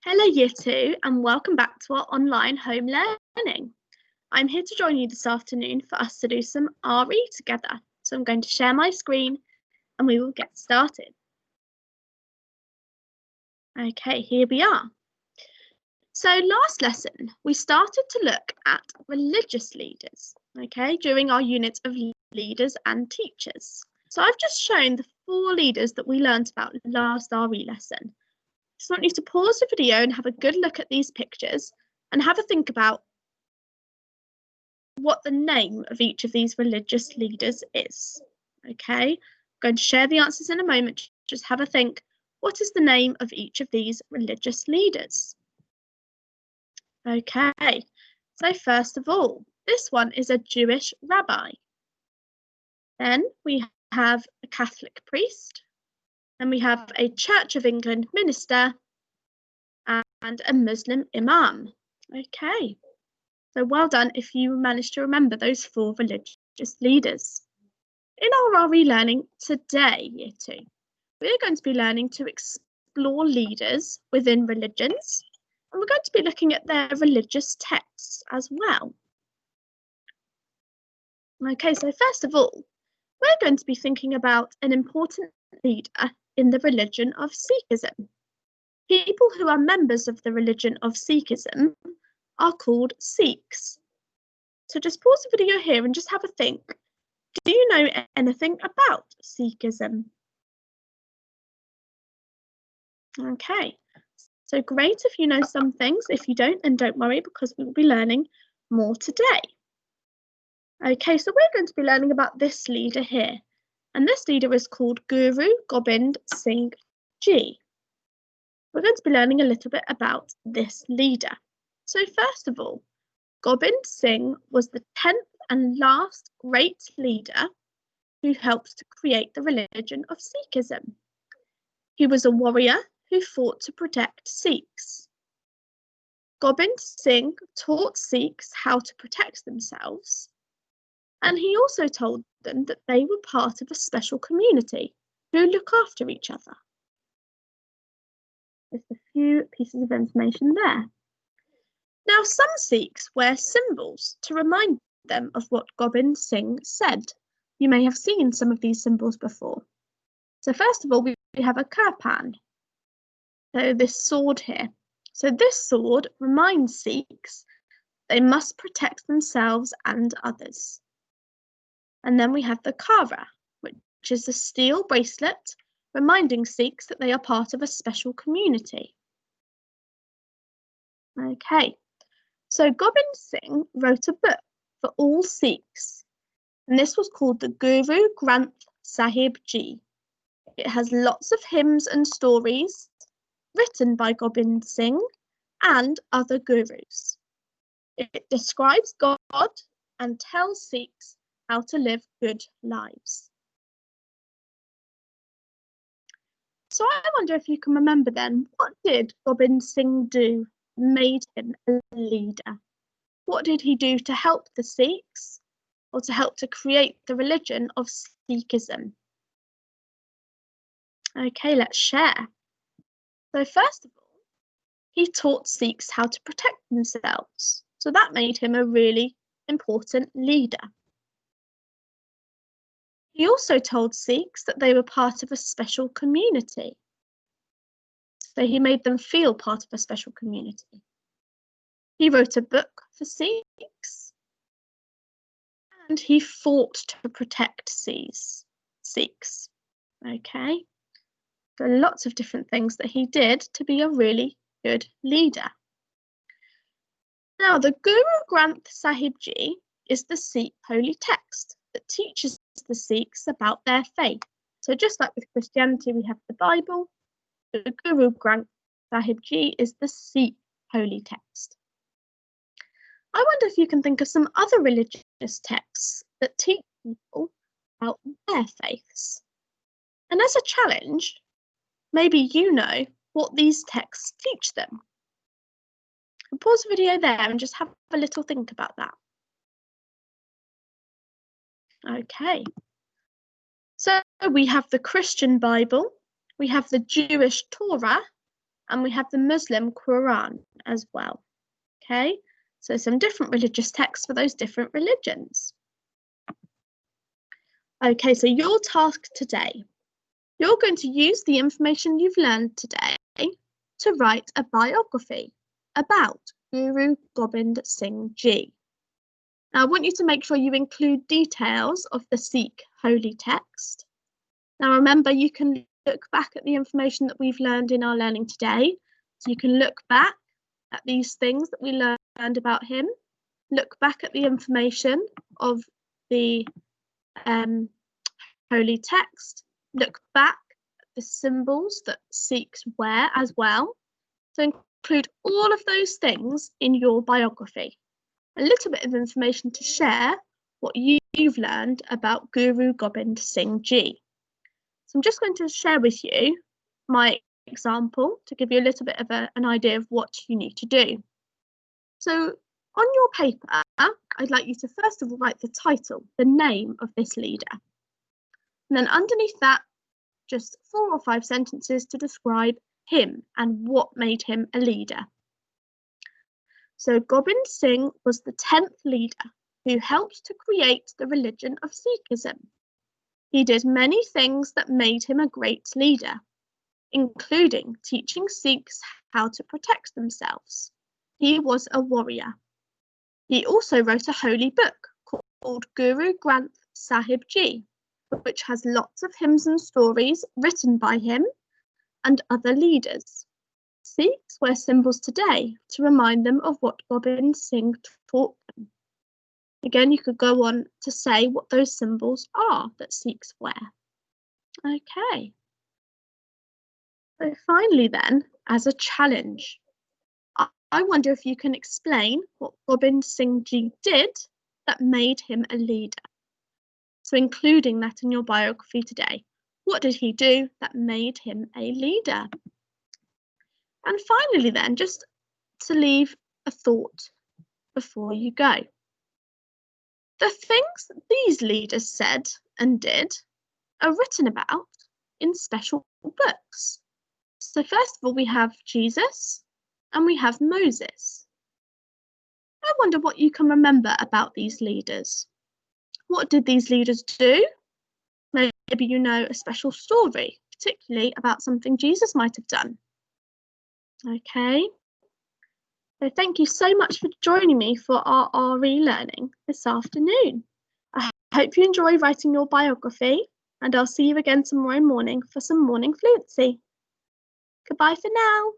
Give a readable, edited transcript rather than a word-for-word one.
Hello Year 2 and welcome back to our online home learning. I'm here to join you this afternoon for us to do some RE together. So I'm going to share my screen and we will get started. Okay, here we are. So last lesson, we started to look at religious leaders, during our unit of leaders and teachers. So I've just shown the 4 leaders that we learned about last RE lesson. Just want you to pause the video and have a good look at these pictures and have a think about what the name of each of these religious leaders is. Okay, I'm going to share the answers in a moment. Just have a think. What is the name of each of these religious leaders? Okay, so first of all, this one is a Jewish rabbi. Then we have a Catholic priest. Then we have a Church of England minister and a Muslim imam. Okay, so well done if you managed to remember those 4 religious leaders. In our RE learning today, Year 2, we're going to be learning to explore leaders within religions, and we're going to be looking at their religious texts as well. Okay, so first of all, we're going to be thinking about an important leader in the religion of Sikhism. People who are members of the religion of Sikhism are called Sikhs. So just pause the video here and just have a think. Do you know anything about Sikhism? Okay, so great if you know some things. If you don't, then don't worry because we will be learning more today. Okay, so we're going to be learning about this leader here. And this leader is called Guru Gobind Singh Ji. We're going to be learning a little bit about this leader. So first of all, Gobind Singh was the 10th and last great leader who helped to create the religion of Sikhism. He was a warrior who fought to protect Sikhs. Gobind Singh taught Sikhs how to protect themselves, and he also told them that they were part of a special community who look after each other. Just a few pieces of information there. Now, some Sikhs wear symbols to remind them of what Gobind Singh said. You may have seen some of these symbols before. So first of all, we have a kirpan. So this sword here. So this sword reminds Sikhs they must protect themselves and others. And then we have the kara, which is a steel bracelet reminding Sikhs that they are part of a special community. Okay, so Gobind Singh wrote a book for all Sikhs, and this was called the Guru Granth Sahib Ji. It has lots of hymns and stories written by Gobind Singh and other gurus. It describes God and tells Sikhs how to live good lives. So I wonder if you can remember then, what did Gobind Singh do that made him a leader? What did he do to help the Sikhs or to help to create the religion of Sikhism? Okay, let's share. So first of all, he taught Sikhs how to protect themselves. So that made him a really important leader. He also told Sikhs that they were part of a special community. So he made them feel part of a special community. He wrote a book for Sikhs. And he fought to protect Sikhs. Okay. There are lots of different things that he did to be a really good leader. Now, the Guru Granth Sahib Ji is the Sikh holy text that teaches the Sikhs about their faith. So just like with Christianity, we have the Bible. The Guru Granth Sahib Ji is the Sikh holy text. I wonder if you can think of some other religious texts that teach people about their faiths. And as a challenge, maybe you know what these texts teach them. I'll pause the video there and just have a little think about that. Okay, so we have the Christian Bible, we have the Jewish Torah, and we have the Muslim Quran as well. Okay, so some different religious texts for those different religions. Okay, so your task today, you're going to use the information you've learned today to write a biography about Guru Gobind Singh Ji. Now, I want you to make sure you include details of the Sikh holy text. Now, remember, you can look back at the information that we've learned in our learning today. So you can look back at these things that we learned about him, look back at the information of the holy text, look back at the symbols that Sikhs wear as well. So include all of those things in your biography. A little bit of information to share what you've learned about Guru Gobind Singh Ji. So I'm just going to share with you my example to give you a little bit of an idea of what you need to do. So on your paper, I'd like you to first of all write the title, the name of this leader. And then underneath that, just 4 or 5 sentences to describe him and what made him a leader. So Gobind Singh was the 10th leader who helped to create the religion of Sikhism. He did many things that made him a great leader, including teaching Sikhs how to protect themselves. He was a warrior. He also wrote a holy book called Guru Granth Sahib Ji, which has lots of hymns and stories written by him and other leaders. Sikhs wear symbols today to remind them of what Gobind Singh taught them. Again, you could go on to say what those symbols are that Sikhs wear. Okay. So finally then, as a challenge, I wonder if you can explain what Gobind Singh Ji did that made him a leader. So including that in your biography today. What did he do that made him a leader? And finally then, just to leave a thought before you go. The things that these leaders said and did are written about in special books. So first of all, we have Jesus and we have Moses. I wonder what you can remember about these leaders. What did these leaders do? Maybe you know a special story, particularly about something Jesus might have done. Okay. So thank you so much for joining me for our RE learning this afternoon. I hope you enjoy writing your biography, and I'll see you again tomorrow morning for some morning fluency. Goodbye for now.